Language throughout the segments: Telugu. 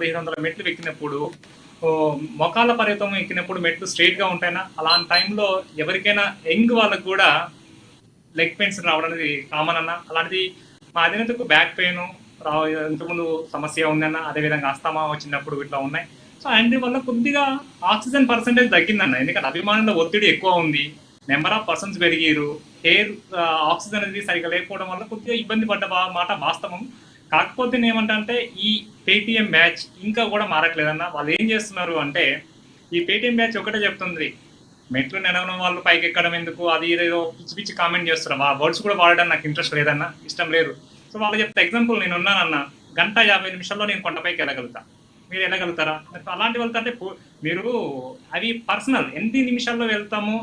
1500 మెట్లు ఎక్కినప్పుడు మొకాళ్ళ పర్వతం ఎక్కినప్పుడు మెట్లు స్ట్రైట్ గా ఉంటాయినా, అలాంటి టైంలో ఎవరికైనా యంగ్ వాళ్ళకు కూడా లెగ్ పెయిన్స్ రావడం అనేది కామన్ అన్న. అలాంటిది మా అధినేతకు బ్యాక్ పెయిన్ ఇంతకుముందు సమస్య ఉందన్న, అదేవిధంగా అస్తమా వచ్చినప్పుడు ఇట్లా ఉన్నాయి. సో అండ్ వల్ల కొద్దిగా ఆక్సిజన్ పర్సెంటేజ్ తగ్గిందన్న, ఎందుకంటే అభిమానుల ఒత్తిడి ఎక్కువ ఉంది, నెంబర్ ఆఫ్ పర్సన్స్ పెరిగారు, ఎయిర్ ఆక్సిజన్ అనేది సరిగ్గా లేకపోవడం వల్ల కొద్దిగా ఇబ్బంది పడ్డ మాట వాస్తవం. కాకపోతే ఏమంటే ఈ పేటిఎం బ్యాచ్ ఇంకా కూడా మారట్లేదన్న. వాళ్ళు ఏం చేస్తున్నారు అంటే, ఈ పేటిఎం బ్యాచ్ ఒకటే చెప్తుంది, మెట్లు నడవడం వాళ్ళు పైకి ఎక్కడం ఎందుకు, అది ఏదో పిచ్చి పిచ్చి కామెంట్ చేస్తారు. ఆ వర్డ్స్ కూడా వాడడం నాకు ఇంట్రెస్ట్ లేదన్న, ఇష్టం లేదు. సో వాళ్ళు చెప్తే ఎగ్జాంపుల్ నేను ఉన్నానన్న, 1:50 నేను కొండపైకి వెళ్ళగలుగుతా, మీరు వెళ్ళగలుగుతారా? అలాంటి వెళ్తాంటే మీరు అవి పర్సనల్, ఎన్ని నిమిషాల్లో వెళ్తాము,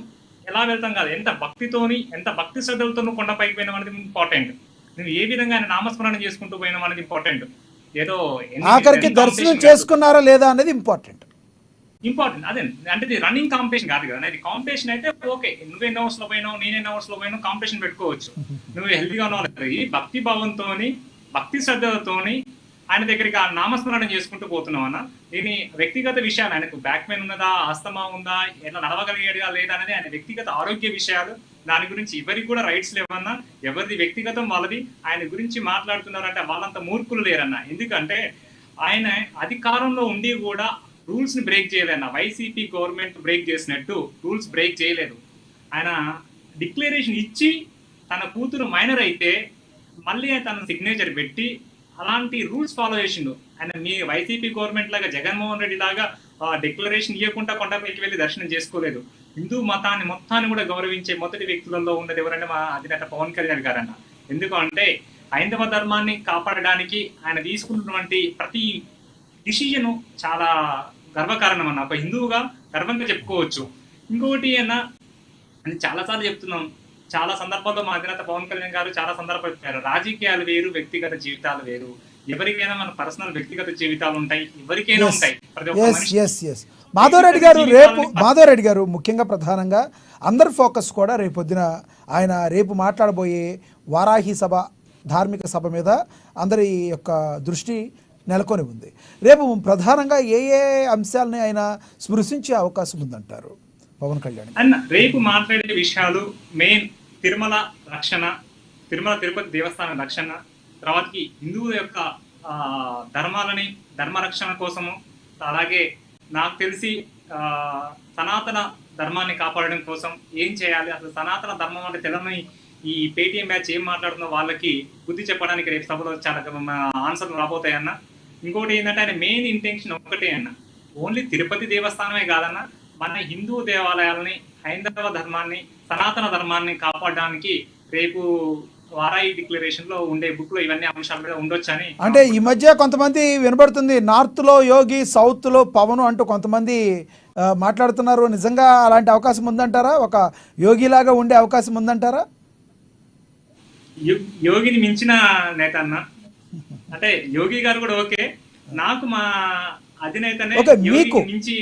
ఎలా వెళ్తాం కాదు, ఎంత భక్తితోని ఎంత భక్తి శ్రద్ధలతో నువ్వు కొండపైకి పోయినాం అనేది ఇంపార్టెంట్. నువ్వు ఏ విధంగా ఆయన నామస్మరణ చేసుకుంటూ పోయినాం అనేది ఇంపార్టెంట్. ఏదో ఆఖరికి దర్శనం చేసుకున్నారా లేదా అనేది ఇంపార్టెంట్. అదే అంటే ఇది రన్నింగ్ కాంపిటీషన్ కాదు కదా. ఇది కాంపిటీషన్ అయితే ఓకే, నువ్వు ఎన్ని అవర్స్ లో పోయినావు, నేను ఎన్ని అవర్స్ లో పోయినావు, కాంపిటీషన్ పెట్టుకోవచ్చు. నువ్వు హెల్తీగా ఉన్నావు, ఈ భక్తి భావంతోని భక్తి శ్రద్ధలతోని ఆయన దగ్గరికి ఆ నామస్మరణ చేసుకుంటూ పోతున్నావు అన్న. దీని వ్యక్తిగత విషయాలు, ఆయనకు బ్యాక్ పెయిన్ ఉన్నదా, ఆస్తమా ఉందా, ఎలా నడవగలిగేదా లేదా అనేది ఆయన వ్యక్తిగత ఆరోగ్య విషయాలు. దాని గురించి ఎవరికి కూడా రైట్స్ లేవన్నా, ఎవరిది వ్యక్తిగతం వాళ్ళది. ఆయన గురించి మాట్లాడుతున్నారంటే వాళ్ళంత మూర్ఖులు లేరన్న. ఎందుకంటే ఆయన అధికారంలో ఉండి కూడా రూల్స్ ని బ్రేక్ చేయలేదన్న. వైసీపీ గవర్నమెంట్ బ్రేక్ చేసినట్టు రూల్స్ బ్రేక్ చేయలేదు. ఆయన డిక్లరేషన్ ఇచ్చి తన కూతురు మైనర్ అయితే మళ్ళీ తన సిగ్నేచర్ పెట్టి అలాంటి రూల్స్ ఫాలో చేసిండు. ఆయన మీ వైసీపీ గవర్నమెంట్ లాగా జగన్మోహన్ రెడ్డి లాగా డిక్లరేషన్ ఇవ్వకుండా కొండపైకి వెళ్ళి దర్శనం చేసుకోలేదు. హిందూ మతాన్ని మొత్తాన్ని కూడా గౌరవించే మొదటి వ్యక్తులలో ఉన్నది ఎవరంటే మా అధినేత పవన్ కళ్యాణ్ గారన్న. ఎందుకంటే హైందవ ధర్మాన్ని కాపాడడానికి ఆయన తీసుకున్నటువంటి ప్రతి డిసిజన్ చాలా గర్వకారణం అన్న. ఒక హిందువుగా గర్వంగా చెప్పుకోవచ్చు. ఇంకొకటి అన్న, చాలాసార్లు చెప్తున్నాం, చాలా సందర్భాల్లో మా అధినేత పవన్ కళ్యాణ్ గారు చాలా సందర్భాలు చెప్పారు, రాజకీయాలు వేరు, వ్యక్తిగత జీవితాలు వేరు. ఎవరికైనా మన పర్సనల్ వ్యక్తిగత జీవితాలు ఉంటాయి, ఎవరికైనా ఉంటాయి. మాధవరెడ్డి గారు ముఖ్యంగా ప్రధానంగా అందరి ఫోకస్ కూడా రేపొద్దున ఆయన రేపు మాట్లాడబోయే వారాహి సభ, ధార్మిక సభ మీద అందరి యొక్క దృష్టి నెలకొని ఉంది. రేపు ప్రధానంగా ఏ ఏ అంశాలని ఆయన స్పృశించే అవకాశం ఉందంటారు పవన్ కళ్యాణ్ అన్న? రేపు మాట్లాడే విషయాలు మెయిన్ తిరుమల రక్షణ, తిరుమల తిరుపతి దేవస్థానం రక్షణ, తర్వాతకి హిందువుల యొక్క ధర్మ రక్షణ కోసము, అలాగే నాకు తెలిసి సనాతన ధర్మాన్ని కాపాడడం కోసం ఏం చేయాలి, అసలు సనాతన ధర్మం అంటే తెలంగాణ ఈ పేటిఎం బ్యాచ్ ఏం మాట్లాడుతుందో వాళ్ళకి బుద్ధి చెప్పడానికి రేపు సభలో చాలా ఆన్సర్లు రాబోతాయన్న. ఇంకోటి ఏంటంటే ఆయన మెయిన్ ఇంటెన్షన్ ఒకటే అన్న, ఓన్లీ తిరుపతి దేవస్థానమే కాదన్న, మన హిందూ దేవాలయాలని, హైందవ ధర్మాన్ని, సనాతన ధర్మాన్ని కాపాడడానికి రేపు వారాయి డిక్లరేషన్ లో ఉండే బుక్ లో ఇవన్నీ అంశాల మీద ఉండొచ్చని. అంటే ఈ మధ్య కొంతమంది వినబడుతుంది, నార్త్ లో యోగి, సౌత్ లో పవన్ అంటూ కొంతమంది మాట్లాడుతున్నారు. నిజంగా అలాంటి అవకాశం ఉందంటారా? ఒక యోగిలాగా ఉండే అవకాశం ఉందంటారా? యోగిని మించిన నేత అన్న, అంటే యోగి గారు కూడా ఓకే, నాకు మా అధినేతనే మించి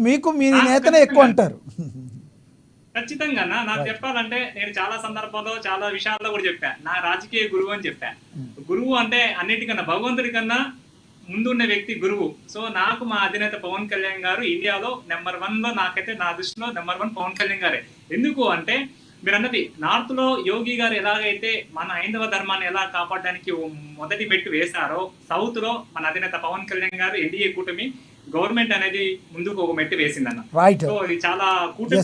మీకు మీ నేతనే ఎక్కువ అంటారు. ఖచ్చితంగా నాకు చెప్పాలంటే నేను చాలా సందర్భాల్లో చాలా విషయాల్లో కూడా చెప్పా, నా రాజకీయ గురువు అని చెప్పా. గురువు అంటే అన్నిటికన్నా భగవంతుడి కన్నా ముందున్న వ్యక్తి గురువు. సో నాకు మా అధినేత పవన్ కళ్యాణ్ గారు ఇండియాలో నెంబర్ 1 లో, నాకైతే నా దృష్టిలో నెంబర్ 1 పవన్ కళ్యాణ్ గారే. ఎందుకు అంటే మీరు అన్నది, నార్త్ లో యోగి గారు ఎలాగైతే మన హైందవ ధర్మాన్ని ఎలా కాపాడడానికి మొదటి మెట్టు వేశారో, సౌత్ లో మన అధినేత పవన్ కళ్యాణ్ గారు ఎన్డీఏ కూటమి గవర్నమెంట్ అనేది ముందుకు ఒక మెట్టు వేసిందన్న. సో ఇది చాలా కూటమి